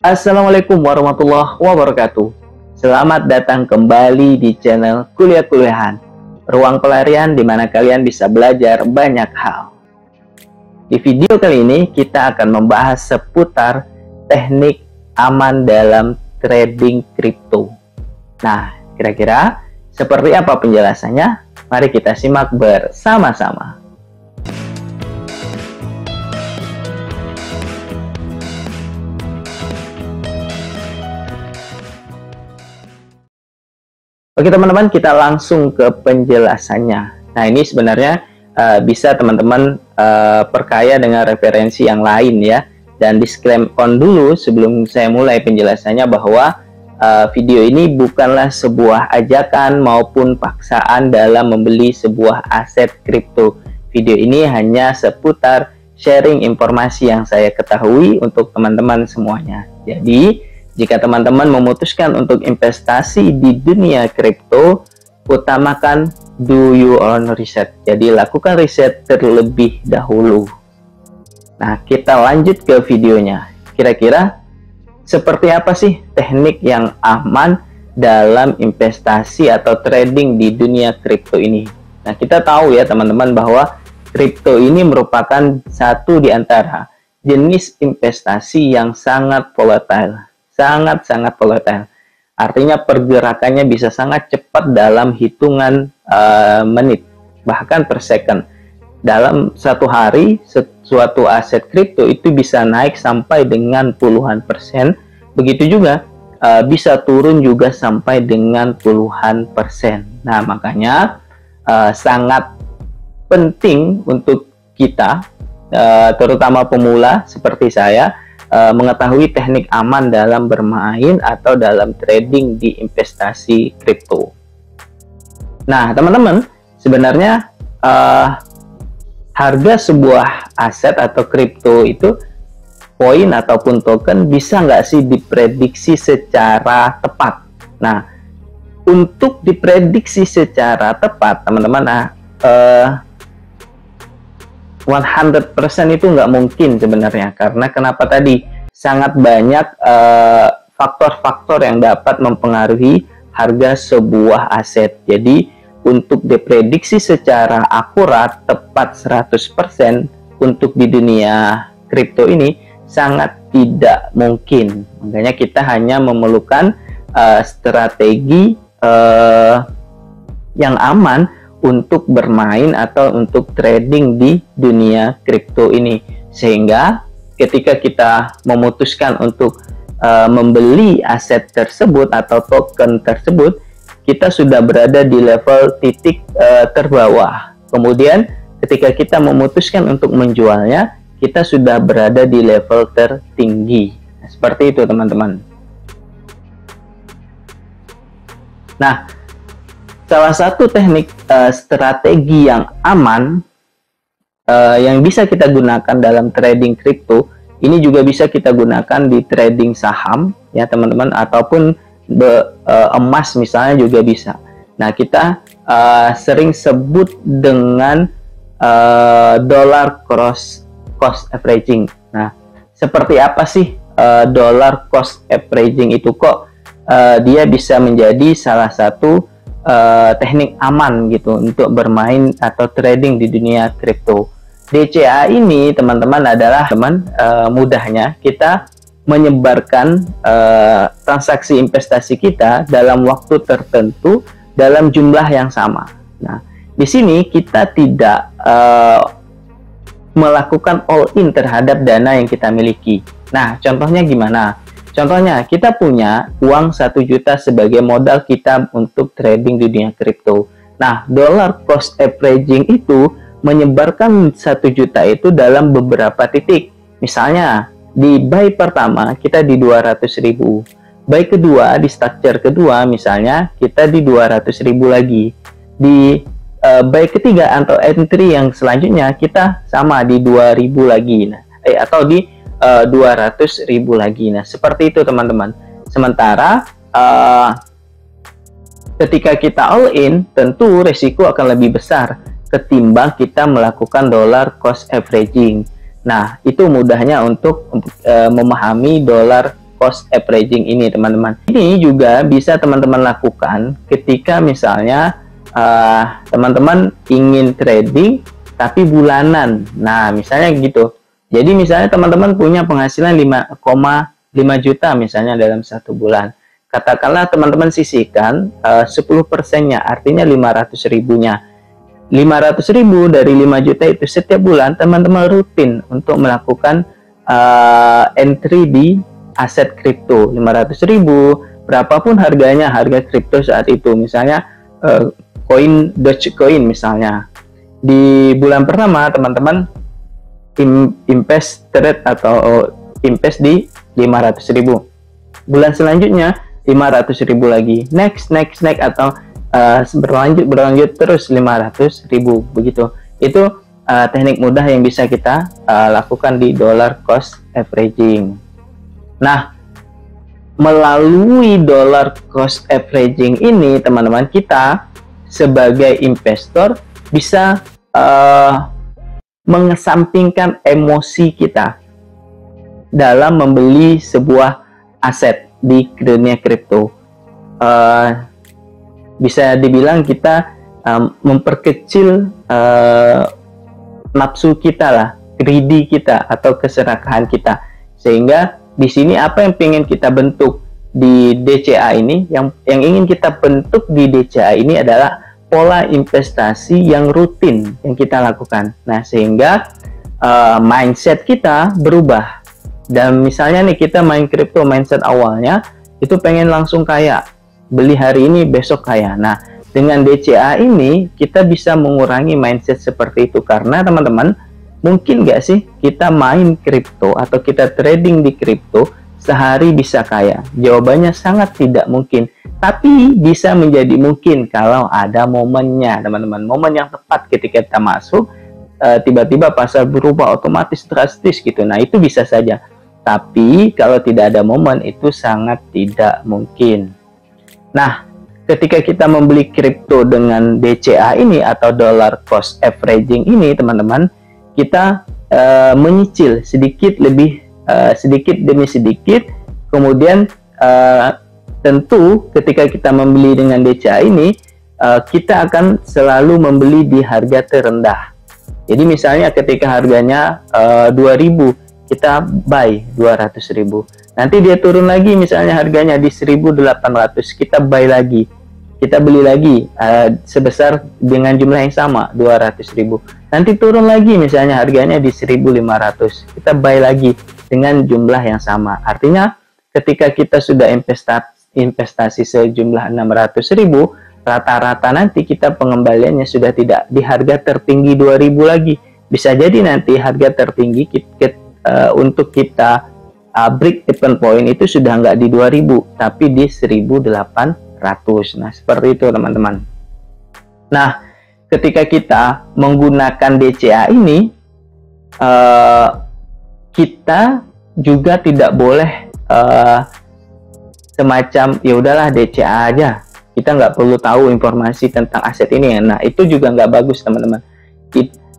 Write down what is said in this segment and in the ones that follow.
Assalamualaikum warahmatullahi wabarakatuh. Selamat datang kembali di channel Kuliah-Kuliahan, ruang pelarian di mana kalian bisa belajar banyak hal. Di video kali ini kita akan membahas seputar teknik aman dalam trading kripto. Nah, kira-kira seperti apa penjelasannya? Mari kita simak bersama-sama. Oke teman-teman, kita langsung ke penjelasannya. Nah, ini sebenarnya bisa teman-teman perkaya dengan referensi yang lain ya. Dan disclaimer dulu sebelum saya mulai penjelasannya bahwa video ini bukanlah sebuah ajakan maupun paksaan dalam membeli sebuah aset kripto. Video ini hanya seputar sharing informasi yang saya ketahui untuk teman-teman semuanya. Jadi jika teman-teman memutuskan untuk investasi di dunia kripto, utamakan do your own research. Jadi lakukan riset terlebih dahulu. Nah, kita lanjut ke videonya. Kira-kira seperti apa sih teknik yang aman dalam investasi atau trading di dunia kripto ini? Nah, kita tahu ya teman-teman bahwa kripto ini merupakan satu di antara jenis investasi yang sangat volatile. Sangat-sangat volatile. Artinya pergerakannya bisa sangat cepat dalam hitungan menit, bahkan per second. Dalam satu hari, suatu aset kripto itu bisa naik sampai dengan puluhan persen. Begitu juga bisa turun juga sampai dengan puluhan persen. Nah, makanya sangat penting untuk kita, terutama pemula seperti saya, mengetahui teknik aman dalam bermain atau dalam trading di investasi kripto. Nah, teman-teman, sebenarnya harga sebuah aset atau kripto itu, koin ataupun token, bisa nggak sih diprediksi secara tepat? Nah, untuk diprediksi secara tepat, teman-teman, 100% itu nggak mungkin sebenarnya, karena kenapa tadi? Sangat banyak faktor-faktor yang dapat mempengaruhi harga sebuah aset. Jadi untuk diprediksi secara akurat, tepat 100% untuk di dunia kripto ini sangat tidak mungkin. Makanya kita hanya memerlukan strategi yang aman untuk bermain atau untuk trading di dunia kripto ini, sehingga ketika kita memutuskan untuk membeli aset tersebut atau token tersebut, kita sudah berada di level titik terbawah. Kemudian ketika kita memutuskan untuk menjualnya, kita sudah berada di level tertinggi. Nah, seperti itu teman-teman. Nah, salah satu teknik strategi yang aman yang bisa kita gunakan dalam trading kripto, ini juga bisa kita gunakan di trading saham ya teman-teman, ataupun emas misalnya juga bisa. Nah, kita sering sebut dengan dollar cost averaging. Nah, seperti apa sih dollar cost averaging itu? Kok dia bisa menjadi salah satu teknik aman gitu untuk bermain atau trading di dunia kripto? DCA ini teman-teman adalah mudahnya kita menyebarkan transaksi investasi kita dalam waktu tertentu dalam jumlah yang sama. Nah, di sini kita tidak melakukan all in terhadap dana yang kita miliki. Nah, contohnya gimana? Contohnya, kita punya uang 1 juta sebagai modal kita untuk trading di dunia kripto. Nah, dollar cost averaging itu menyebarkan 1 juta itu dalam beberapa titik. Misalnya, di buy pertama kita di 200.000. Buy kedua, di structure kedua misalnya kita di 200.000 lagi. Di buy ketiga atau entry yang selanjutnya kita sama di 2.000 lagi. Nah, atau di 200.000 lagi. Nah, seperti itu teman-teman. Sementara ketika kita all in, tentu resiko akan lebih besar ketimbang kita melakukan dollar cost averaging. Nah, itu mudahnya untuk memahami dollar cost averaging ini, teman-teman. Ini juga bisa teman-teman lakukan ketika misalnya teman-teman ingin trading tapi bulanan. Nah, misalnya gitu. Jadi misalnya teman-teman punya penghasilan 5,5 juta misalnya dalam 1 bulan. Katakanlah teman-teman sisihkan 10%-nya, artinya 500 ribunya. 500 ribu dari 5 juta itu setiap bulan teman-teman rutin untuk melakukan entry di aset kripto. 500 ribu, berapapun harganya, harga kripto saat itu. Misalnya koin Dogecoin misalnya. Di bulan pertama teman-teman invest trade atau invest di 500 ribu. Bulan selanjutnya 500 ribu lagi. Next atau berlanjut terus 500 ribu begitu. Itu teknik mudah yang bisa kita lakukan di dollar cost averaging. Nah, melalui dollar cost averaging ini teman-teman, kita sebagai investor bisa mengesampingkan emosi kita dalam membeli sebuah aset di dunia kripto. Bisa dibilang kita memperkecil nafsu kita lah, greedy kita atau keserakahan kita, sehingga di sini apa yang ingin kita bentuk di DCA ini, yang ingin kita bentuk di DCA ini adalah pola investasi yang rutin yang kita lakukan. Nah, sehingga mindset kita berubah. Dan misalnya nih, kita main kripto, mindset awalnya itu pengen langsung kaya, beli hari ini besok kaya. Nah, dengan DCA ini kita bisa mengurangi mindset seperti itu, karena teman-teman, mungkin nggak sih kita main kripto atau kita trading di kripto sehari bisa kaya? Jawabannya sangat tidak mungkin. Tapi bisa menjadi mungkin kalau ada momennya, teman-teman. Momen yang tepat ketika kita masuk, tiba-tiba pasar berubah otomatis drastis gitu. Nah, itu bisa saja. Tapi kalau tidak ada momen, itu sangat tidak mungkin. Nah, ketika kita membeli kripto dengan DCA ini atau dollar cost averaging ini, teman-teman, kita menyicil sedikit demi sedikit. Kemudian tentu ketika kita membeli dengan DCA ini, kita akan selalu membeli di harga terendah. Jadi misalnya ketika harganya 2.000, kita buy 200.000. Nanti dia turun lagi, misalnya harganya di 1.800, kita buy lagi, kita beli lagi sebesar dengan jumlah yang sama, 200.000. Nanti turun lagi, misalnya harganya di 1.500, kita buy lagi dengan jumlah yang sama. Artinya ketika kita sudah investasi sejumlah 600.000, rata-rata nanti kita pengembaliannya sudah tidak di harga tertinggi 2.000 lagi. Bisa jadi nanti harga tertinggi untuk kita break even point itu sudah nggak di 2.000, tapi di 1.800. Nah, seperti itu teman-teman. Nah, ketika kita menggunakan DCA ini, kita juga tidak boleh semacam ya udahlah DCA aja, kita nggak perlu tahu informasi tentang aset ini. Nah, itu juga nggak bagus teman-teman.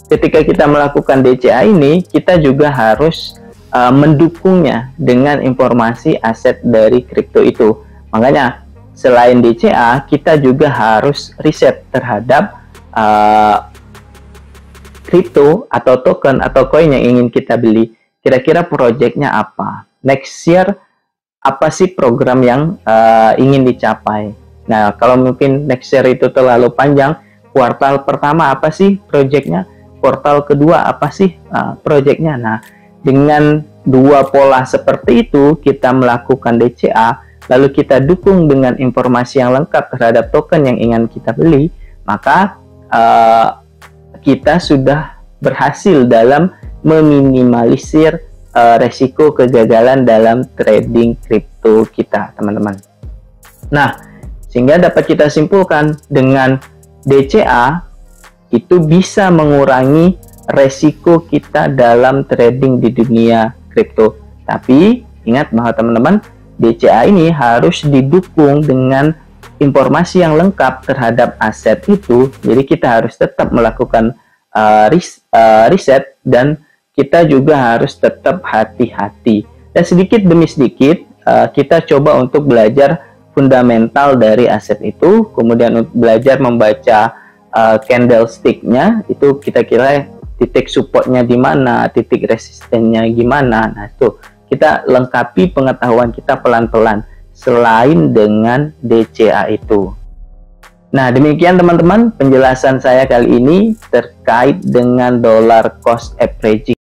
Ketika kita melakukan DCA ini, kita juga harus mendukungnya dengan informasi aset dari kripto itu. Makanya selain DCA, kita juga harus riset terhadap kripto atau token atau koin yang ingin kita beli. Kira-kira proyeknya apa? Next year apa sih program yang ingin dicapai? Nah, kalau mungkin next year itu terlalu panjang, kuartal pertama apa sih proyeknya? Kuartal kedua apa sih proyeknya? Nah, dengan dua pola seperti itu kita melakukan DCA, lalu kita dukung dengan informasi yang lengkap terhadap token yang ingin kita beli, maka kita sudah berhasil dalam meminimalisir resiko kegagalan dalam trading kripto kita, teman-teman. Nah, sehingga dapat kita simpulkan dengan DCA itu bisa mengurangi resiko kita dalam trading di dunia kripto. Tapi ingat bahwa teman-teman, DCA ini harus didukung dengan informasi yang lengkap terhadap aset itu. Jadi kita harus tetap melakukan riset, dan kita juga harus tetap hati-hati. Dan sedikit demi sedikit kita coba untuk belajar fundamental dari aset itu, kemudian belajar membaca candlestick-nya, itu kita kira titik supportnya di mana, titik resistennya gimana. Nah, itu kita lengkapi pengetahuan kita pelan-pelan selain dengan DCA itu. Nah, demikian teman-teman penjelasan saya kali ini terkait dengan dollar cost averaging.